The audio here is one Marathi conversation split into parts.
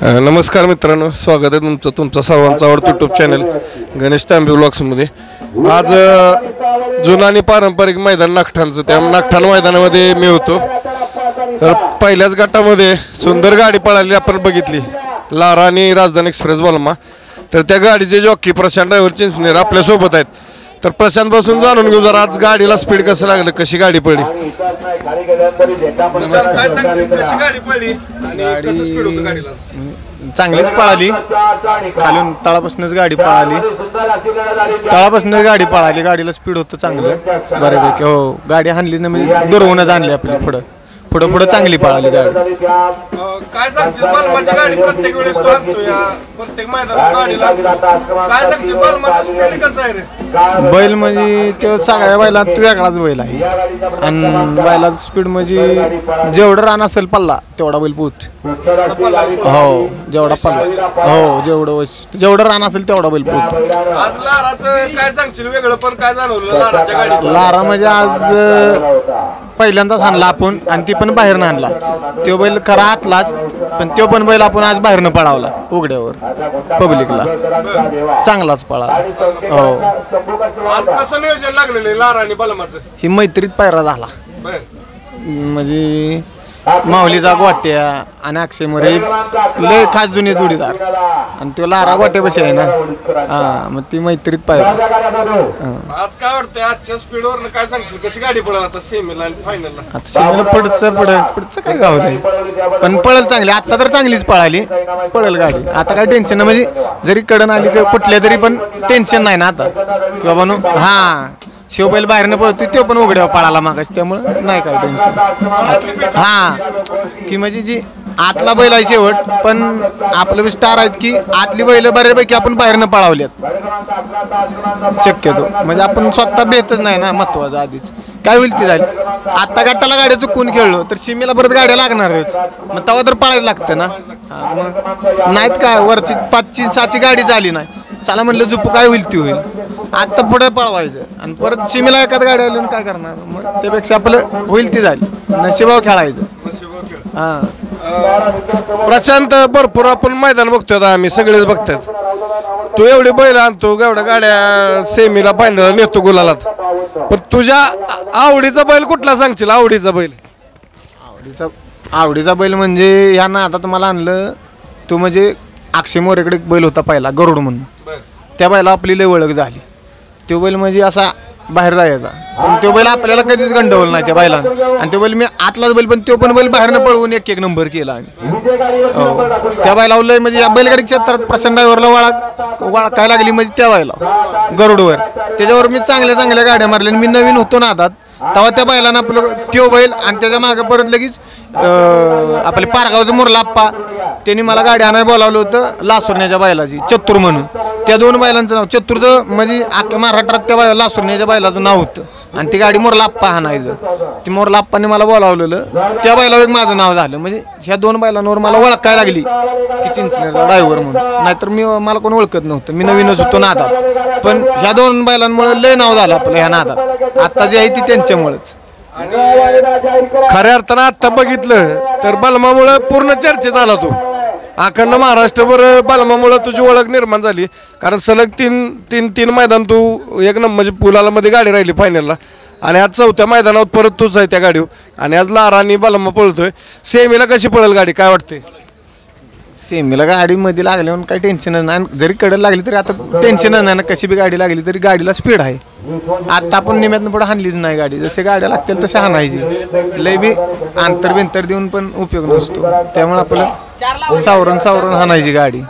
नमस्कार मित्रांनो, स्वागत आहे तुमचं सर्वांचा आवडता यूट्यूब चॅनल गणेश तांबे व्लॉग्समध्ये। आज जुनं आणि पारंपरिक मैदान नागठाणचं, त्या नागठाण मैदानामध्ये मी होतो। तर पहिल्याच गटामध्ये सुंदर गाडी पळाली आपण बघितली, लारा आणि राजधानी एक्सप्रेस बलमा। तर त्या गाडीचे जॉकी प्रशांत ड्रायव्हर चिंचनेर आपल्यासोबत आहेत। तर प्रशांत पासून जाणून घेऊ जरा आज गाडीला स्पीड कसं लागलं, कशी गाडी पडली। चांगलीच पळाली, खालून तळापासूनच गाडी पळाली, गाडीला स्पीड होतं चांगलं बऱ्यापैकी। हो, गाडी हाणली ना, म्हणजे दुरवूनच आणली आपली पुढं चांगली पळाली गाडी। काय सांगशील बलमाची गाडी प्रत्येक वेळेस तो आणतो, या प्रत्येक मैदानात गाडी लागतो, काय सांगशील बलमाचा स्पीड कसा आहे रे? बैल म्हणजे तो सगळ्या बैलात तो वेगळाच बैल आहे, आणि बैलाचा स्पीड म्हणजे जेवढं रान असेल पल्ला तेवढा बैल पोहत। हो, जेवढा पल्ला, हो जेवढं रान असेल तेवढा बैल पोहत। आज लाराचं काय सांगशील, वेगळं पण काय जाणवलं लाराच्या गाडीत? लारा म्हणजे आज पहिल्यांदाच आणला आपण, आणि ती पण बाहेरनं आणला। तो बैल खरा आतलाच, पण तो पण बैल आपण आज बाहेरनं पळावला उघड्यावर पब्लिकला, चांगलाच पळाला। हो, आज कसं नियोजन लागलेलं लारा आणि बलमाचं? ही मैत्रीत पायरा झाला, म्हणजे माऊलीचा गोट्या आणि अक्षय मोरे लय खास जुने जोडीदार, आणि तो लारा गोट्या बशी आहे ना, हा, मग ती मैत्रीत पायरा। आज काय वाटतंय आजच्या स्पीडवर काय सांगशील, कशी गाडी पळाल आता सेमीला आणि फायनलला? आता सेमीला पुढचं काय गाव नाही, पण पळल चांगली, आता तर चांगलीच पळाली, पळल गाडी, आता काय टेन्शन नाही। म्हणजे जरी कडन आली कुठल्या तरी पण टेन्शन नाही ना आता, की बाबा हा शिवबैल बाहेरनं पळतो, तो पण उघड्यावर पळाला मागास, त्यामुळे नाही काय टेन्शन। हा, की म्हणजे जी आतला बैल आहे शेवट, पण आपलं स्टार आहेत की आतली बैल बऱ्यापैकी आपण बाहेरनं पळावल्यात शक्यतो, म्हणजे आपण स्वतः भेटच नाही ना महत्वाचं। आधीच काय होईल ती झाली, आता गटाला गाड्या चुकून खेळलो तर सीमेला परत गाड्या लागणारच, मग तेव्हा तर पळायला लागतं ना। मग नाहीत काय, वरची 5-6ची गाडी झाली नाही, चला म्हणलं झुपू, काय होईल ती होईल, आता पुढे पळवायचं, आणि परत सीमेला एखाद गाडी आली काय करणार, मग त्यापेक्षा आपलं होईल ती झाली, नशिबावर खेळायचं। हा, प्रशांत, भरपूर आपण मैदान बघतोय आता, आम्ही सगळेच बघतात, तू एवढे बैल आणतो, एवढ्या गाड्या सेमीला फायनलला नेतो गुलालात, पण तुझ्या आवडीचा बैल कुठला सांगशील? आवडीचा बैल म्हणजे या ना, आता तुम्हाला आणलं तो म्हणजे अक्षय मोरेकडे बैल होता पहिला गरुड म्हणून, त्या बैला आपली लय ओळख झाली। तो बैल म्हणजे असा बाहेर जायचा, पण तो बैल आपल्याला कधीच गंडवलं नाही त्या बैलानं, आणि तो बैल मी आतलाच बैल, पण तो पण बैल बाहेरनं पळवून एक नंबर केला। आणि त्या बैलावर लय म्हणजे या बैलगाडी क्षेत्रात प्रशांत ड्रायव्हरला वळखायला लागली, म्हणजे त्या बैला गरुडवर, त्याच्यावर मी चांगल्या गाड्या मारल्या। मी नवीन होतो ना आता, तेव्हा त्या बैलानं आपलं त्यो बैल, आणि त्याच्या मागे परत लगेच आपले पारगावचं मुरलाप्पा, त्यांनी मला गाडी आणायला बोलावलं होतं, लासुरण्याच्या बैलाची चतुर म्हणून, त्या 2 बैलांचं नाव चतुरचं, म्हणजे अख्ख्या महाराष्ट्रात त्या लासुरण्याच्या बैलाचं नाव होतं, आणि ती गाडी मोरलाप्पा हाणायचं, ती मोरलाप्पाने मला बोलावलेलं, त्या बैलावर माझं नाव झालं। म्हणजे ह्या 2 बैलांवर मला ओळखायला लागली की चिंचनेरचा ड्रायव्हर म्हणून, नाहीतर मला कोण ओळखत नव्हतं, मी नवीनच होतो नादात, पण ह्या 2 बैलांमुळे लय नाव झालं आपलं ह्या नादात, आता जी आहे ती त्यांच्यामुळेच। खऱ्या अर्थानं आता बघितलं तर बलमामुळे पूर्ण चर्चेत आला तू, अखंड महाराष्ट्रभर बलमामुळे तुझी ओळख निर्माण झाली, कारण सलग तीन मैदान तू एक नंबर म्हणजे पुलाला मध्ये गाडी राहिली फायनलला, आणि आज 4थ्या मैदानावर परत तूच आहे त्या गाडीवर, आणि आज लारा आणि बलमा पळतोय। सेमीला कशी पळेल गाडी, काय वाटते? सेमीला गाडी मध्ये लागल्यावर काही टेन्शन नाही, जरी कडे लागली तरी आता टेन्शन नाही ना, कशी बी गाडी लागली तरी गाडीला स्पीड आहे। आता आपण निम्यातनं पुढे हाणलीच नाही गाडी, जसे गाड्या लागतील तसे हाणायची, लय बी अंतर देऊन पण उपयोग नसतो, त्यामुळे आपलं सावरून हाणायची गाडी।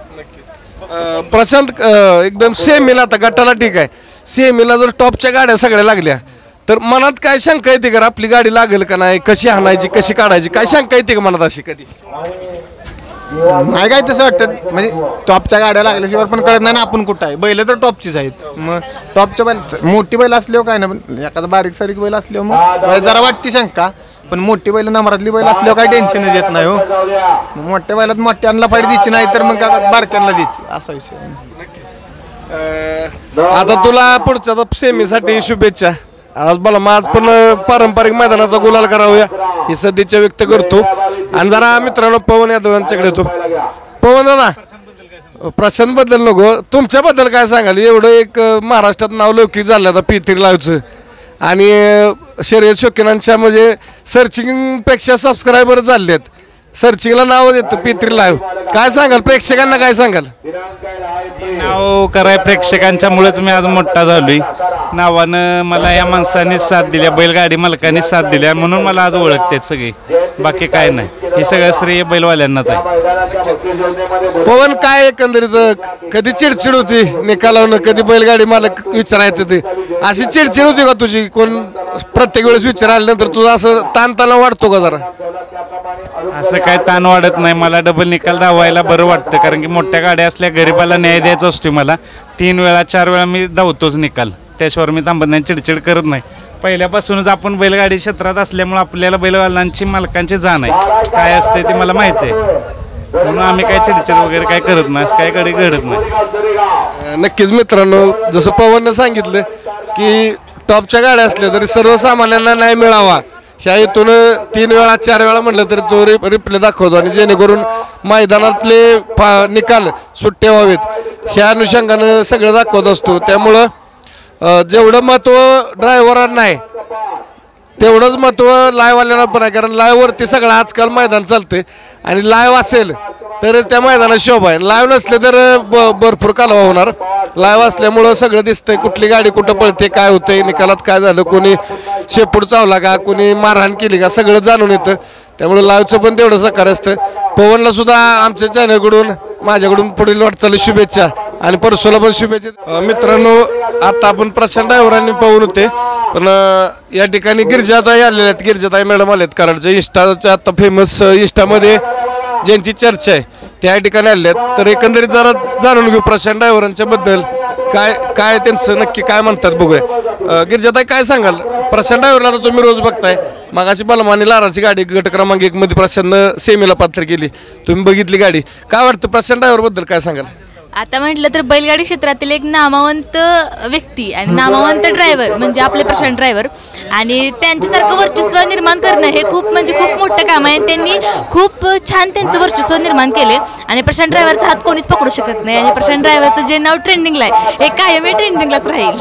प्रशांत, एकदम सेमीला आता गटाला ठीक आहे, सेमीला जर टॉपच्या गाड्या सगळ्या लागल्या तर मनात काय शंका येते का, आपली गाडी लागेल का नाही, कशी हाणायची, कशी काढायची, काय शंका येते का मनात अशी कधी? नाही काय तसं वाटतं, म्हणजे टॉपच्या गाड्या लागल्याशिवाय पण कळत नाही ना आपण कुठं आहे। बैल तर टॉपचीच आहेत, मग टॉपच्या बैल, मोठी बैल असल्यावर काय ना, पण एखादा बारीक सारीक बैल असल्यावर मग जरा वाटते शंका, पण मोठी बैल नंबरातली बैल असल्यावर काही टेन्शनच येत नाही। हो, मोठ्या बैलात मोठ्यांना फाईट द्यायची नाही, तर मग बारक्यांना द्यायची, असा विषय। आता तुला पुढच्या सेमीसाठी शुभेच्छा। आज बलमा आज पण पारंपरिक मैदानाचा गुलाल करावूया ही सदिच्छा व्यक्त करतो। आणि जरा मित्रांनो पवन यादव यांच्याकडे येतो। पवन दादा, प्रशांत बद्दल नको, तुमच्याबद्दल काय सांगाल? एवढं एक महाराष्ट्रात नाव लौकिक झालं आता P3 लाईव्हचं आणि शर्यत शौकीनांच्या म्हणजे सर्चिंगपेक्षा सबस्क्रायबर झाले आहेत. सर्चिंगला नाव देतं P3 लाईव्ह. काय सांगाल प्रेक्षकांना, काय सांगाल? नाव कराय प्रेक्षकांच्यामुळेच मी आज मोठा झालोय. नावानं मला या माणसाने साथ दिल्या, बैलगाडी मालकाने साथ दिल्या, म्हणून मला आज ओळखतात सगळे. बाकी काय नाही, हे सगळं श्रेय बैलवाल्यांनाच आहे. पवन, काय एकंदरीत कधी चिडचिड होती निकालावनं? कधी बैलगाडी मालक विचारायचं ते अशी चिडचिड होती का तुझी? कोण प्रत्येक वेळेस विचारायल्यानंतर तुझा असं ताणतणाव वाढतो का जरा? असं काय ताण वाढत नाही. मला डबल निकाल धावायला बरं वाटतं, कारण की मोठ्या गाड्या असल्या गरीबाला न्याय द्यायचा असतो. मला 3 वेळा 4 वेळा मी धावतोच निकाल, त्याशिवाय मी थांबत नाही, चिडचिड करत नाही. पहिल्यापासूनच आपण बैलगाडी क्षेत्रात असल्यामुळे आपल्याला बैलवालांची मालकांची जाण आहे, काय असते ते मला माहिती आहे. म्हणून आम्ही काय चिडचिड वगैरे काय करत नाही, असं काय कधी घडत नाही. नक्कीच मित्रांनो, जसं पवननं सांगितलं की टॉपच्या गाड्या असल्या तरी सर्वसामान्यांना न्याय मिळावा ह्या हेतून 3 वेळा 4 वेळा म्हटलं तरी तो रिप्ले दाखवतो आणि जेणेकरून मैदानातले निकाल सुट्टे व्हावेत ह्या अनुषंगानं सगळं दाखवत असतो. त्यामुळं जेवढं महत्त्व ड्रायव्हरांना आहे तेवढंच महत्त्व लाईव्हवाल्यांना पण आहे, कारण लाईव्हवरती सगळं आजकाल मैदान चालते आणि लाईव्ह असेल तरच त्या मैदानात शोभा आहे. लाईव्ह नसले तर भरपूर कालवा होणार. लाईव्ह असल्यामुळं सगळं दिसतंय, कुठली गाडी कुठं पळते, काय होतंय, निकालात काय झालं, कोणी शेपूट चावला का, कोणी मारहाण केली का, सगळं जाणून येतं. त्यामुळे लाईव्हचं पण तेवढं सहकार्य असतं. पवनला सुद्धा आमच्या चॅनलकडून माझ्याकडून पुढील वाटचाली शुभेच्छा आणि परसूला पण शुभेच्छा. मित्रांनो, आता आपण प्रशांत ड्रायव्हरांनी पाहून होते, पण या ठिकाणी गिरिजाताई आलेल्या आहेत. गिरिजाताई मॅडम आलेत कराडच्या इंस्टाच्या आता फेमस इंस्टामध्ये ज्यांची चर्चा आहे त्या ठिकाणी आले आहेत. तर एकंदरीत जरा जाणून घेऊ प्रशांत ड्रायव्हरांच्या बद्दल, काय काय त्यांचं नक्की काय म्हणतात बघूया. गिरिजाताई, काय सांगाल प्रशांत ड्रायव्हरला? तुम्ही रोज बघताय, मागाशी बलमानी लाराची गाडी गट क्रमांक 1 मध्ये प्रशांतनं सेमीला पात्र केली, तुम्ही बघितली गाडी. काय वाटतं प्रशांत ड्रायव्हर बद्दल, काय सांगाल? आता म्हटलं तर बैलगाडी क्षेत्रातील एक नामवंत व्यक्ती आणि नामवंत ड्रायव्हर म्हणजे आपले प्रशांत ड्रायव्हर, आणि त्यांच्यासारखं वर्चस्व निर्माण करणं हे खूप म्हणजे खूप मोठं काम आहे. त्यांनी खूप छान त्यांचं वर्चस्व निर्माण केले आणि प्रशांत ड्रायव्हरचा हात कोणीच पकडू शकत नाही. आणि प्रशांत ड्रायव्हरचं जे नाव ट्रेंडिंगला आहे हे कायम ट्रेंडिंगलाच राहील.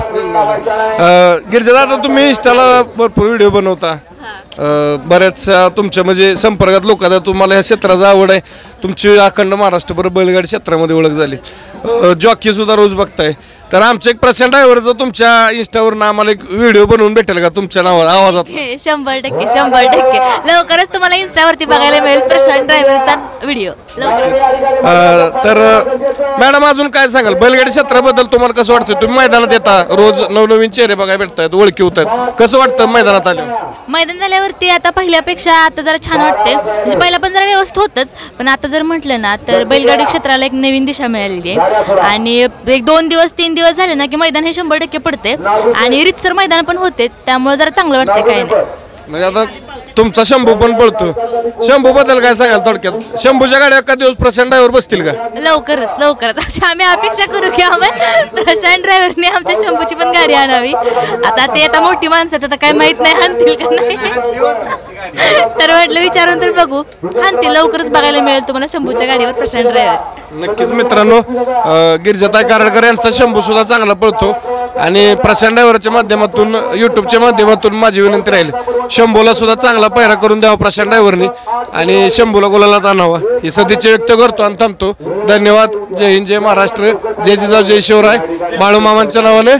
गिरिजा, तुम्ही इंस्टाला भरपूर व्हिडिओ बनवता, बऱ्याच तुमच्या म्हणजे संपर्कात लोक आता, तुम्हाला या क्षेत्राचा आवड आहे, तुमची अखंड महाराष्ट्रभर बैलगाडी क्षेत्रामध्ये ओळख झाली, जॉकी सुद्धा रोज बघताय. तर आमचं एक प्रशांत ड्रायव्हरचं तुमच्या इंस्टावरून आम्हाला एक व्हिडिओ बनवून भेटेल का तुमच्या आवाजात? 100% लवकरच तुम्हाला इंस्टावरती बघायला मिळेल प्रशांत ड्रायव्हरचा व्हिडिओ लवकरच. तर मॅडम, अजून काय सांगाल बैलगाडी क्षेत्राबद्दल? तुम्हाला कसं वाटतं? तुम्ही मैदानात येता, रोज नवनवीन चेहरे बघायला भेटतायत, ओळखी होत आहेत, कसं वाटतं मैदानात आले? मैदान झाल्यावरती आता पहिल्यापेक्षा आता जरा छान वाटते. म्हणजे पहिला पण जरा व्यवस्थित होतच, पण आता जर म्हटलं ना तर बैलगाडी क्षेत्राला एक नवीन दिशा मिळालेली आहे. आणि एक 2 दिवस 3 दिवस झाले ना की मैदान हे 100% पडते आणि रितसर मैदान पण होते, त्यामुळे जरा चांगलं वाटते. काय नाही म्हणजे आता तुमचा शंभू पण पळतो, शंभू बद्दल काय सांगाल थोडक्यात? शंभूच्या गाड्या एका दिवस प्रशांत ड्रायव्हर बसतील का? लवकरच अशी आम्ही अपेक्षा करू की आम्ही प्रशांत ड्रायव्हरने आमच्या शंभूची पण गाडी आणावी. आता ते आता मोठी माणसं आहेत, आता काय माहित नाही आणतील का नाही, तर म्हटलं विचारून तर बघू, आणतील. लवकरच बघायला मिळेल तुम्हाला शंभूच्या गाडीवर प्रशांत ड्रायव्हर. नक्कीच मित्रांनो, गिरिजाताई कारडकर यांचा शंभू सुद्धा चांगला पळतो आणि प्रशांत ड्रायव्हरच्या माध्यमातून, युट्यूबच्या माध्यमातून माझी विनंती राहील शंभूला सुद्धा चांगला पैरा करून द्यावा प्रशांत ड्रायव्हरनी आणि शंभूला गोलाला आणावा ही सदिच्छा व्यक्त करतो आणि थांबतो. धन्यवाद. जय हिंद, जय महाराष्ट्र, जय जिजाऊ, जय शिवराय. बाळूमामांच्या नावाने